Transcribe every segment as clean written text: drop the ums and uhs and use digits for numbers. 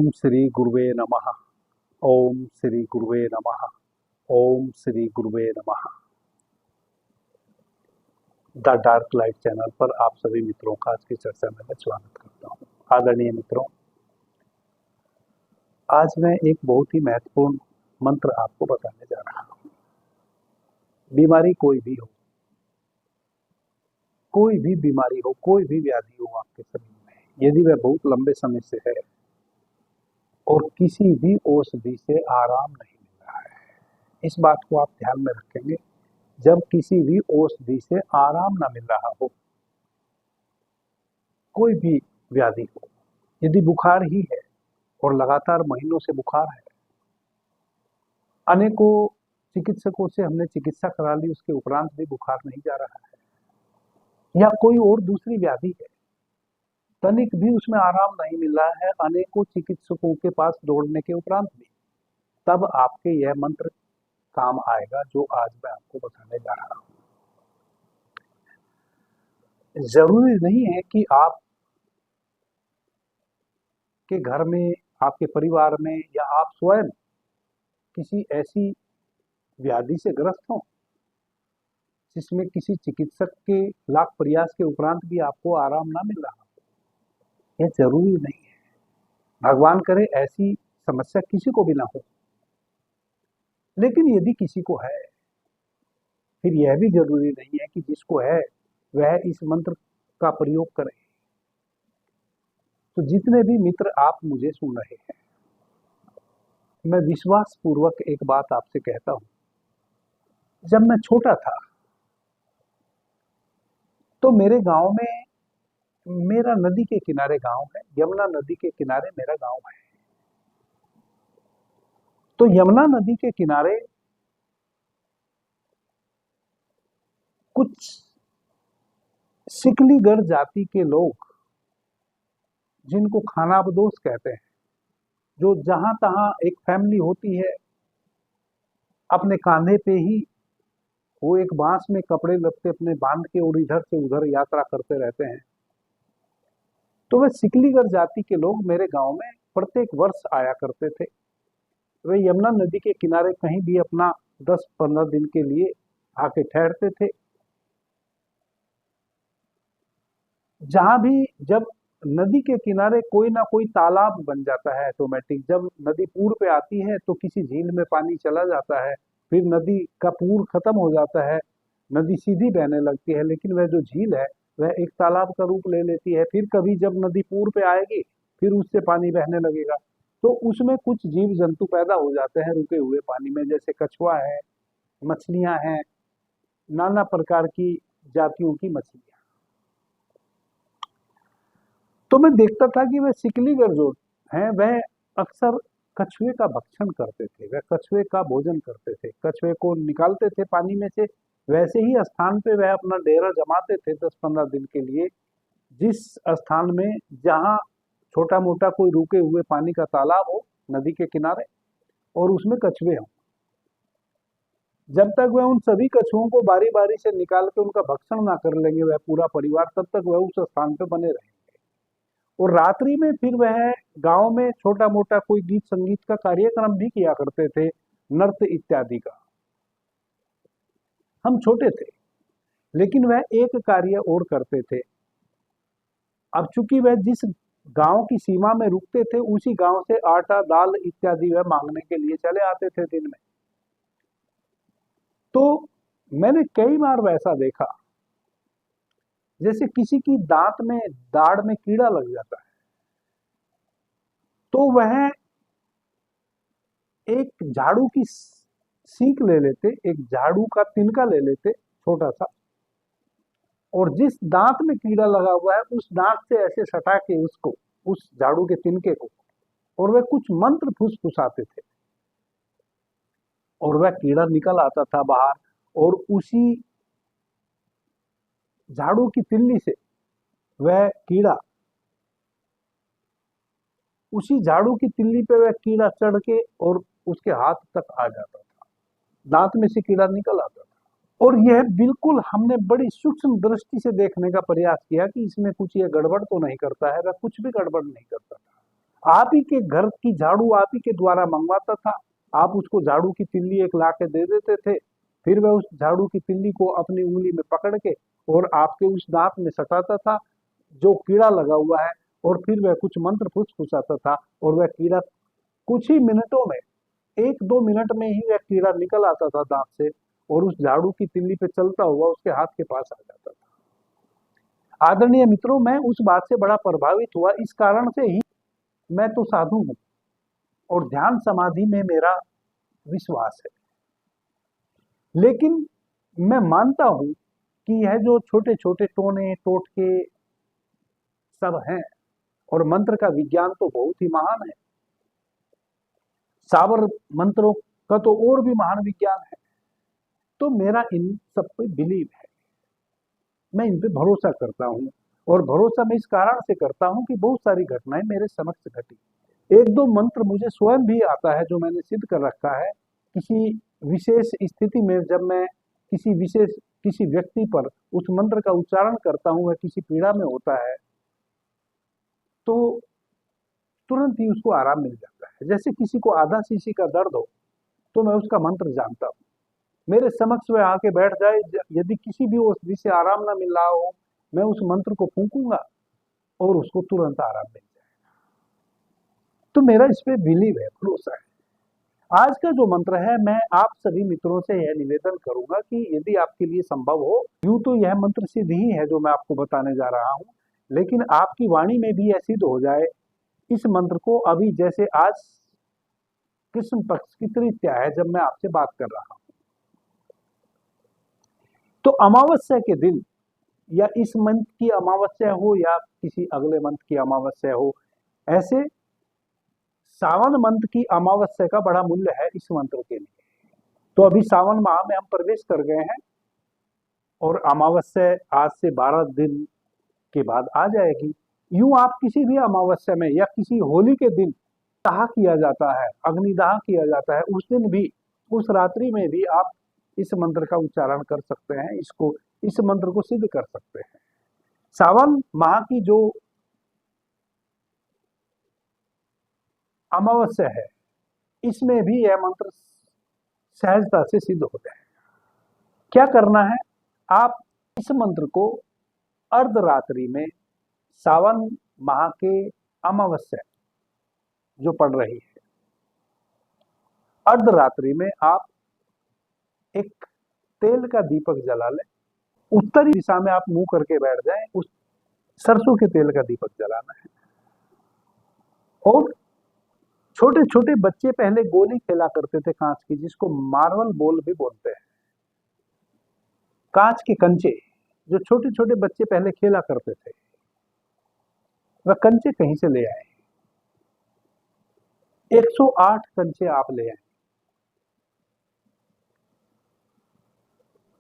ओम श्री गुरुवे नमः। ओम श्री गुरुवे नमः। ओम श्री गुरुवे नमः। द डार्क लाइट चैनल पर आप सभी मित्रों का आज की चर्चा में मैं स्वागत करता हूँ। आदरणीय मित्रों, आज मैं एक बहुत ही महत्वपूर्ण मंत्र आपको बताने जा रहा हूँ। बीमारी कोई भी हो, कोई भी बीमारी हो, कोई भी व्याधि हो आपके शरीर में, यदि वह बहुत लंबे समय से है और किसी भी औषधि से आराम नहीं मिल रहा है, इस बात को आप ध्यान में रखेंगे। जब किसी भी औषधि से आराम ना मिल रहा हो, कोई भी व्याधि हो, यदि बुखार ही है और लगातार महीनों से बुखार है, अनेकों चिकित्सकों से हमने चिकित्सा करा ली, उसके उपरांत भी बुखार नहीं जा रहा है, या कोई और दूसरी व्याधि है, तनिक भी उसमें आराम नहीं मिल रहा है, अनेकों चिकित्सकों के पास दौड़ने के उपरांत भी, तब आपके यह मंत्र काम आएगा जो आज मैं आपको बताने जा रहा हूं। जरूरी नहीं है कि आप के घर में, आपके परिवार में या आप स्वयं किसी ऐसी व्याधि से ग्रस्त हो जिसमें किसी चिकित्सक के लाख प्रयास के उपरांत भी आपको आराम ना मिल रहा, यह जरूरी नहीं है। भगवान करे ऐसी समस्या किसी को भी ना हो, लेकिन यदि किसी को है, फिर यह भी जरूरी नहीं है कि जिसको है वह इस मंत्र का प्रयोग करे। तो जितने भी मित्र आप मुझे सुन रहे हैं, मैं विश्वास पूर्वक एक बात आपसे कहता हूं। जब मैं छोटा था तो मेरे गांव में, मेरा नदी के किनारे गांव है, यमुना नदी के किनारे मेरा गांव है। तो यमुना नदी के किनारे कुछ सिकलीगढ़ जाति के लोग, जिनको खानाबदोश कहते हैं, जो जहां तहां एक फैमिली होती है, अपने कांधे पे ही वो एक बांस में कपड़े लगते अपने बांध के और इधर से उधर यात्रा करते रहते हैं। तो वे सिकलीगढ़ जाति के लोग मेरे गांव में प्रत्येक वर्ष आया करते थे। वे यमुना नदी के किनारे कहीं भी अपना 10-15 दिन के लिए आके ठहरते थे। जहां भी, जब नदी के किनारे कोई ना कोई तालाब बन जाता है ऑटोमेटिक, जब नदी पूर पे आती है तो किसी झील में पानी चला जाता है, फिर नदी का पूर खत्म हो जाता है, नदी सीधी बहने लगती है, लेकिन वह जो झील है वह एक तालाब का रूप ले लेती है। फिर कभी जब नदी पूर पे आएगी, फिर उससे पानी बहने लगेगा, तो उसमें कुछ जीव जंतु पैदा हो जाते हैं रुके हुए पानी में, जैसे कछुआ है, मछलियां हैं, नाना प्रकार की जातियों की मछलियां। तो मैं देखता था कि वह सिकलीगढ़ जो हैं वह अक्सर कछुए का भक्षण करते थे, वह कछुए का भोजन करते थे, कछुए को निकालते थे पानी में से, वैसे ही स्थान पे वह अपना डेरा जमाते थे 10-15 दिन के लिए, जिस स्थान में, जहां छोटा मोटा कोई रुके हुए पानी का तालाब हो नदी के किनारे और उसमें कछुए हों। जब तक वह उन सभी कछुओं को बारी बारी से निकाल के उनका भक्षण ना कर लेंगे वह पूरा परिवार, तब तक वह उस स्थान पे बने रहेंगे। और रात्रि में फिर वह गांव में छोटा मोटा कोई गीत संगीत का कार्यक्रम भी किया करते थे, नृत्य इत्यादि का। हम छोटे थे, लेकिन वह एक कार्य और करते थे। अब चूंकि वह जिस गांव की सीमा में रुकते थे, उसी गांव से आटा दाल इत्यादि वह मांगने के लिए चले आते थे दिन में। तो मैंने कई बार वैसा देखा, जैसे किसी की दांत में, दाढ़ में कीड़ा लग जाता है, तो वह एक झाड़ू की सीख ले लेते, एक झाड़ू का तिनका ले लेते छोटा सा, और जिस दांत में कीड़ा लगा हुआ है उस दांत से ऐसे सटा के उसको, उस झाड़ू के तिनके को, और वह कुछ मंत्र फुसफुसाते थे और वह कीड़ा निकल आता था बाहर, और उसी झाड़ू की तिल्ली से वह कीड़ा, उसी झाड़ू की तिल्ली पे वह कीड़ा चढ़ के और उसके हाथ तक आ जाता था, दांत में से कीड़ा निकल आता था। और यह बिल्कुल हमने बड़ी सूक्ष्म दृष्टि से देखने का प्रयास किया कि इसमें कुछ ये गड़बड़ तो नहीं करता है, वह कुछ भी गड़बड़ नहीं करता था। आप ही के घर की झाड़ू आप ही के द्वारा मंगवाता था। आप उसको झाड़ू की तिल्ली एक ला के दे देते थे, फिर वह उस झाड़ू की तिल्ली को अपनी उंगली में पकड़ के और आपके उस दांत में सटाता था जो कीड़ा लगा हुआ है, और फिर वह कुछ मंत्र फुसफुसाता था और वह कीड़ा कुछ ही मिनटों में, 1-2 मिनट में ही वह कीड़ा निकल आता था दांत से और उस झाड़ू की तिल्ली पे चलता हुआ उसके हाथ के पास आ जाता था। आदरणीय मित्रों, मैं उस बात से बड़ा प्रभावित हुआ। इस कारण से ही मैं तो साधु हूं और ध्यान समाधि में मेरा विश्वास है, लेकिन मैं मानता हूं कि यह जो छोटे छोटे टोने टोटके सब हैं, और मंत्र का विज्ञान तो बहुत ही महान है, सावर मंत्रों का तो और भी महान विज्ञान है, तो मेरा इन सब पे बिलीव है, मैं इन पे भरोसा करता हूँ। और भरोसा मैं इस कारण से करता हूँ कि बहुत सारी घटनाएं मेरे समक्ष घटी। 1-2 मंत्र मुझे स्वयं भी आता है जो मैंने सिद्ध कर रखा है। किसी विशेष स्थिति में जब मैं किसी व्यक्ति पर उस मंत्र का उच्चारण करता हूँ, वह किसी पीड़ा में होता है, तो तुरंत ही उसको आराम मिल जाता है। जैसे किसी को आधा शीशी का दर्द हो तो मैं उसका मंत्र जानता हूँ, मेरे समक्ष वह आके बैठ जाए, यदि किसी भी औषधि से आराम ना मिल रहा हो, मैं उस मंत्र को फूंकूंगा और उसको तुरंत आराम मिल जाएगा। तो मेरा इस पे बिलीव है, भरोसा है। आज का जो मंत्र है, मैं आप सभी मित्रों से यह निवेदन करूंगा कि यदि आपके लिए संभव हो, यूं तो यह मंत्र सिद्ध ही है जो मैं आपको बताने जा रहा हूं, लेकिन आपकी वाणी में भी यह सिद्ध हो जाए इस मंत्र को अभी, जैसे आज कृष्ण पक्ष की तृतीया है जब मैं आपसे बात कर रहा हूं, तो अमावस्या के दिन, या इस मंथ की अमावस्या हो या किसी अगले मंथ की अमावस्या हो, ऐसे सावन मंथ की अमावस्या का बड़ा मूल्य है इस मंत्र के लिए। तो अभी सावन माह में हम प्रवेश कर गए हैं और अमावस्या आज से 12 दिन के बाद आ जाएगी। यूं आप किसी भी अमावस्या में या किसी होली के दिन दाह किया जाता है, अग्निदाह किया जाता है, उस दिन भी, उस रात्रि में भी आप इस मंत्र का उच्चारण कर सकते हैं, इस मंत्र को सिद्ध कर सकते हैं। सावन माह की जो अमावस्या है, इसमें भी यह मंत्र सहजता से सिद्ध होता है। क्या करना है, आप इस मंत्र को अर्धरात्रि में, सावन माह के अमावस्या जो पड़ रही है, अर्धरात्रि में आप एक तेल का दीपक जला लें, उत्तरी दिशा में आप मुंह करके बैठ जाएं, उस सरसों के तेल का दीपक जलाना है। और छोटे छोटे बच्चे पहले गोली खेला करते थे कांच की, जिसको मार्बल बॉल भी बोलते हैं, कांच के कंचे जो छोटे छोटे बच्चे पहले खेला करते थे, वह कंचे कहीं से ले आए। 108 कंचे आप ले आए,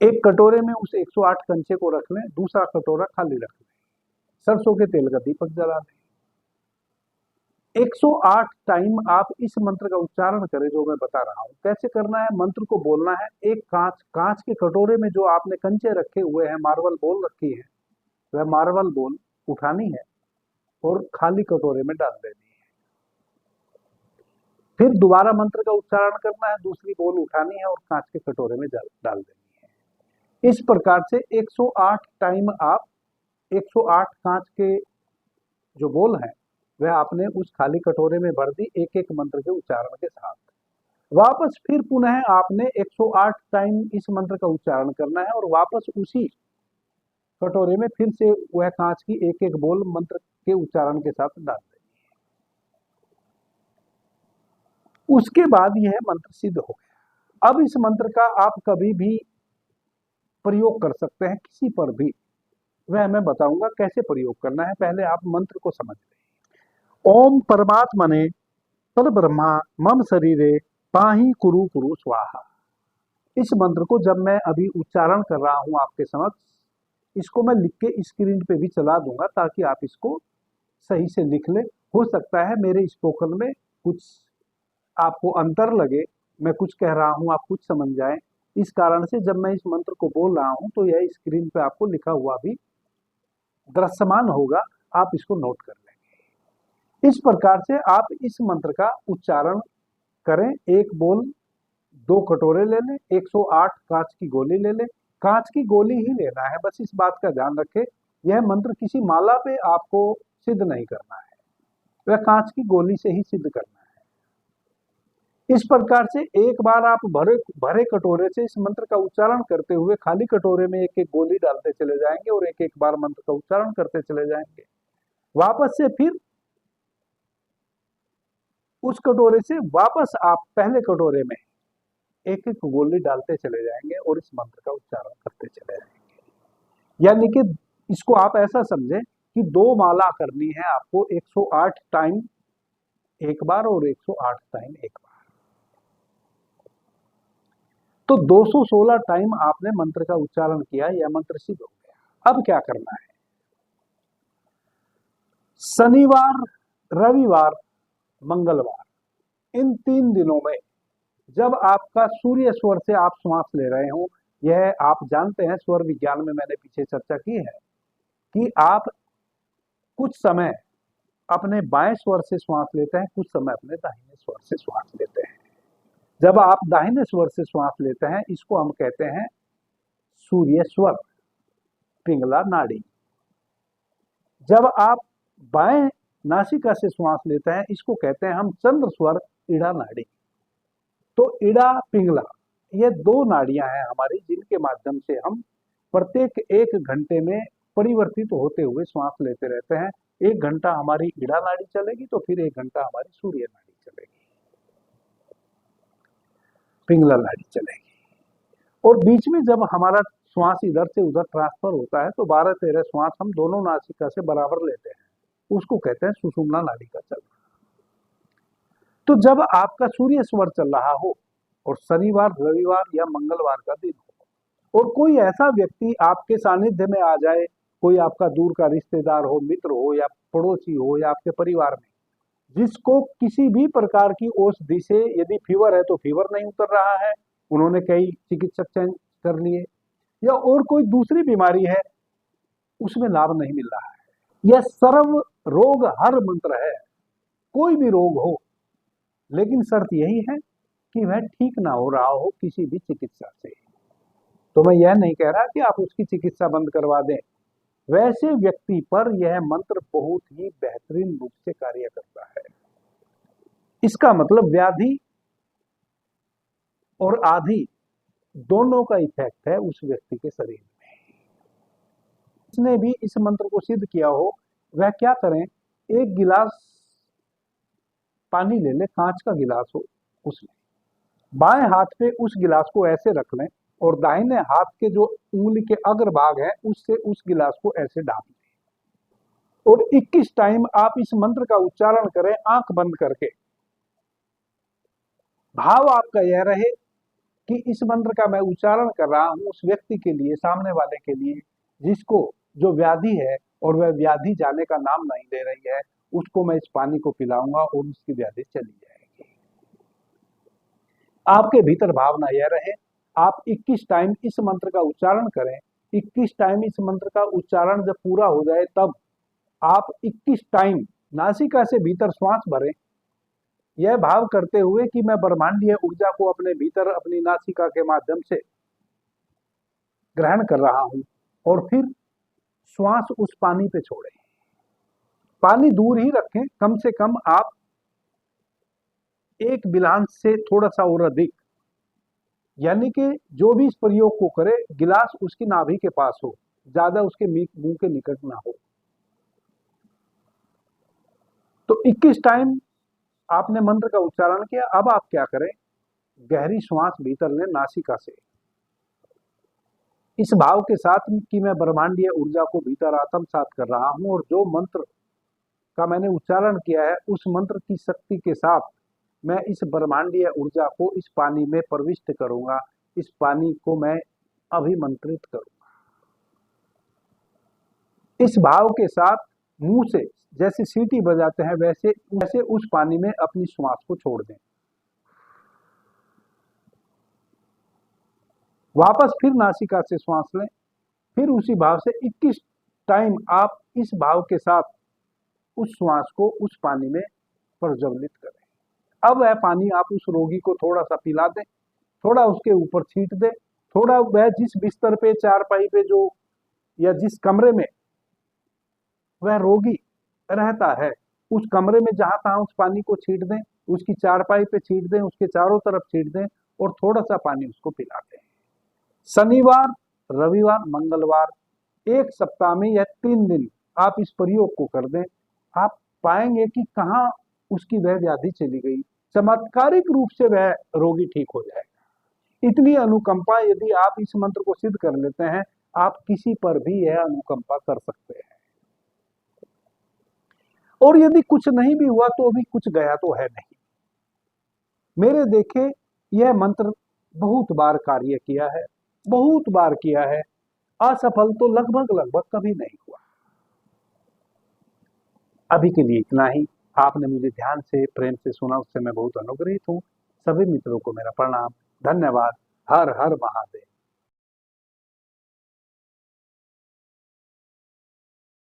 एक कटोरे में उस 108 कंचे को रख लें, दूसरा कटोरा खाली रख लें, सरसों के तेल का दीपक जला लें। 108 टाइम आप इस मंत्र का उच्चारण करें जो मैं बता रहा हूं। कैसे करना है, मंत्र को बोलना है, एक कांच के कटोरे में जो आपने कंचे रखे हुए हैं, मार्बल बॉल रखी है, वह मार्बल बॉल उठानी है और खाली कटोरे में डाल देनी है। फिर दोबारा मंत्र का उच्चारण करना है, दूसरी बॉल उठानी है और कांच के कटोरे में डाल देनी है। इस प्रकार से 108 टाइम आप 108 कांच के जो बॉल हैं वह आपने उस खाली कटोरे में भर दी, एक एक मंत्र के उच्चारण के साथ। वापस फिर पुनः आपने 108 टाइम इस मंत्र का उच्चारण करना है और वापस उसी कटोरे में फिर से वह कांच की एक एक बॉल मंत्र के उच्चारण के साथ डाल देनी है। उसके बाद यह मंत्र सिद्ध हो गया। अब इस मंत्र का आप कभी भी प्रयोग कर सकते हैं, किसी पर भी, वह मैं बताऊंगा कैसे प्रयोग करना है। पहले आप मंत्र को समझ लें। ओम परमात्मने तद ब्रह्मा मम शरीरे पाही कुरु कुरु स्वाहा। इस मंत्र को जब मैं अभी उच्चारण कर रहा हूं आपके समक्ष, इसको मैं लिख के स्क्रीन पे भी चला दूंगा ताकि आप इसको सही से लिख ले। हो सकता है मेरे स्पोकन में कुछ आपको अंतर लगे, मैं कुछ कह रहा हूं आप कुछ समझ जाएं, इस कारण से जब मैं इस मंत्र को बोल रहा हूं तो यह स्क्रीन पे आपको लिखा हुआ भी दृश्यमान होगा, आप इसको नोट कर लेंगे। इस प्रकार से आप इस मंत्र का उच्चारण करें। एक बोल 2 कटोरे ले लें, 108 कांच की गोली ले लें। कांच की गोली ही लेना है, बस इस बात का ध्यान रखें। यह मंत्र किसी माला पे आपको सिद्ध नहीं करना है, वह कांच की गोली से ही सिद्ध करना है। इस प्रकार से एक बार आप भरे भरे कटोरे से इस मंत्र का उच्चारण करते हुए खाली कटोरे में एक एक गोली डालते चले जाएंगे और एक एक बार मंत्र का उच्चारण करते चले जाएंगे। वापस से फिर उस कटोरे से वापस आप पहले कटोरे में एक एक गोली डालते चले जाएंगे और इस मंत्र का उच्चारण करते चले जाएंगे। यानी कि इसको आप ऐसा समझें कि 2 माला करनी है आपको, 108 टाइम एक बार और 108 टाइम एक बार, तो 216 टाइम आपने मंत्र का उच्चारण किया, यह मंत्र सिद्ध हो गया। अब क्या करना है? शनिवार, रविवार, मंगलवार, इन 3 दिनों में जब आपका सूर्य स्वर से आप श्वास ले रहे हो, यह आप जानते हैं स्वर विज्ञान में मैंने पीछे चर्चा की है कि आप कुछ समय अपने बाएं स्वर से श्वास लेते हैं, कुछ समय अपने दाहिने स्वर से श्वास लेते हैं। जब आप दाहिने स्वर से श्वास लेते हैं, इसको हम कहते हैं सूर्य स्वर, पिंगला नाड़ी। जब आप बाएं नासिका से श्वास लेते हैं, इसको कहते हैं हम चंद्र स्वर, इड़ा नाड़ी। तो इड़ा पिंगला ये 2 नाड़ियां हैं हमारी, जिनके माध्यम से हम प्रत्येक 1 घंटे में परिवर्तित होते हुए श्वास लेते रहते हैं। 1 घंटा हमारी इड़ा नाड़ी चलेगी तो फिर 1 घंटा हमारी सूर्य नाड़ी चलेगी, पिंगला नाड़ी चलेगी। और बीच में जब हमारा श्वास इधर से उधर ट्रांसफर होता है तो 12-13 श्वास हम दोनों नासिका से बराबर लेते हैं, उसको कहते हैं सुषुम्ना नाड़ी का चलना। तो जब आपका सूर्य स्वर चल रहा हो और शनिवार, रविवार या मंगलवार का दिन हो और कोई ऐसा व्यक्ति आपके सानिध्य में आ जाए, कोई आपका दूर का रिश्तेदार हो, मित्र हो या पड़ोसी हो या आपके परिवार में, जिसको किसी भी प्रकार की औषधि से, यदि फीवर है तो फीवर नहीं उतर रहा है, उन्होंने कई चिकित्सक चेंज कर लिए, या और कोई दूसरी बीमारी है उसमें लाभ नहीं मिल रहा है। यह सर्व रोग हर मंत्र है, कोई भी रोग हो, लेकिन शर्त यही है कि वह ठीक ना हो रहा हो किसी भी चिकित्सा से। तो मैं यह नहीं कह रहा कि आप उसकी चिकित्सा बंद करवा दें, वैसे व्यक्ति पर यह मंत्र बहुत ही बेहतरीन रूप से कार्य करता है। इसका मतलब व्याधि और आधि दोनों का इफेक्ट है उस व्यक्ति के शरीर में। जिसने भी इस मंत्र को सिद्ध किया हो वह क्या करें, 1 गिलास पानी ले ले, कांच का गिलास हो, उसमें बाएं हाथ पे उस गिलास को ऐसे रख लें और दाहिने हाथ के जो उंगली के अग्रभाग है उससे उस गिलास को ऐसे डाल दें और 21 टाइम आप इस मंत्र का उच्चारण करें आंख बंद करके। भाव आपका यह रहे कि इस मंत्र का मैं उच्चारण कर रहा हूं उस व्यक्ति के लिए, सामने वाले के लिए, जिसको जो व्याधि है और वह व्याधि जाने का नाम नहीं ले रही है, उसको मैं इस पानी को पिलाऊंगा और उसकी व्याधि चली जाएगी। आपके भीतर भावना यह रहे, आप 21 टाइम इस मंत्र का उच्चारण करें। 21 टाइम इस मंत्र का उच्चारण जब पूरा हो जाए तब आप 21 टाइम नासिका से भीतर श्वास भरें, यह भाव करते हुए कि मैं ब्रह्मांडीय ऊर्जा को अपने भीतर अपनी नासिका के माध्यम से ग्रहण कर रहा हूं, और फिर श्वास उस पानी पे छोड़ें। पानी दूर ही रखें, कम से कम आप 1 बिलांस से थोड़ा सा और अधिक, यानी कि जो भी इस प्रयोग को करे गिलास उसकी नाभि के पास हो, ज्यादा उसके मुंह के निकट ना हो। तो 21 टाइम आपने मंत्र का उच्चारण किया। अब आप क्या करें, गहरी श्वास भीतर लें नासिका से, इस भाव के साथ कि मैं ब्रह्मांडीय ऊर्जा को भीतर आत्मसात कर रहा हूं और जो मंत्र का मैंने उच्चारण किया है उस मंत्र की शक्ति के साथ मैं इस ब्रह्मांडीय ऊर्जा को इस पानी में प्रविष्ट करूंगा, इस पानी को मैं अभिमंत्रित करूंगा। इस भाव के साथ मुंह से जैसे सीटी बजाते हैं वैसे वैसे उस पानी में अपनी श्वास को छोड़ दें। वापस फिर नासिका से श्वास लें, फिर उसी भाव से 21 टाइम आप इस भाव के साथ उस श्वास को उस पानी में प्रज्वलित करें। अब वह पानी आप उस रोगी को थोड़ा सा पिला दें, थोड़ा उसके ऊपर छींट दें, थोड़ा वह जिस बिस्तर पे, चारपाई पे जो या जिस कमरे में वह रोगी रहता है, उस कमरे में जहां तहां उस पानी को छींट दें, उसकी चारपाई पे छींट दें, उसके चारों तरफ छींट दें और थोड़ा सा पानी उसको पिला दें। शनिवार, रविवार, मंगलवार, एक सप्ताह में यह 3 दिन आप इस प्रयोग को कर दें। आप पाएंगे कि कहाँ उसकी वह व्याधि चली गई, चमत्कारिक रूप से वह रोगी ठीक हो जाएगा। इतनी अनुकंपा यदि आप इस मंत्र को सिद्ध कर लेते हैं, आप किसी पर भी यह अनुकंपा कर सकते हैं। और यदि कुछ नहीं भी हुआ तो अभी कुछ गया तो है नहीं। मेरे देखे यह मंत्र बहुत बार कार्य किया है, बहुत बार किया है, असफल तो लगभग कभी नहीं हुआ। अभी के लिए इतना ही। आपने मुझे ध्यान से, प्रेम से सुना, उससे मैं बहुत अनुग्रहित हूँ। सभी मित्रों को मेरा प्रणाम, धन्यवाद। हर हर महादेव।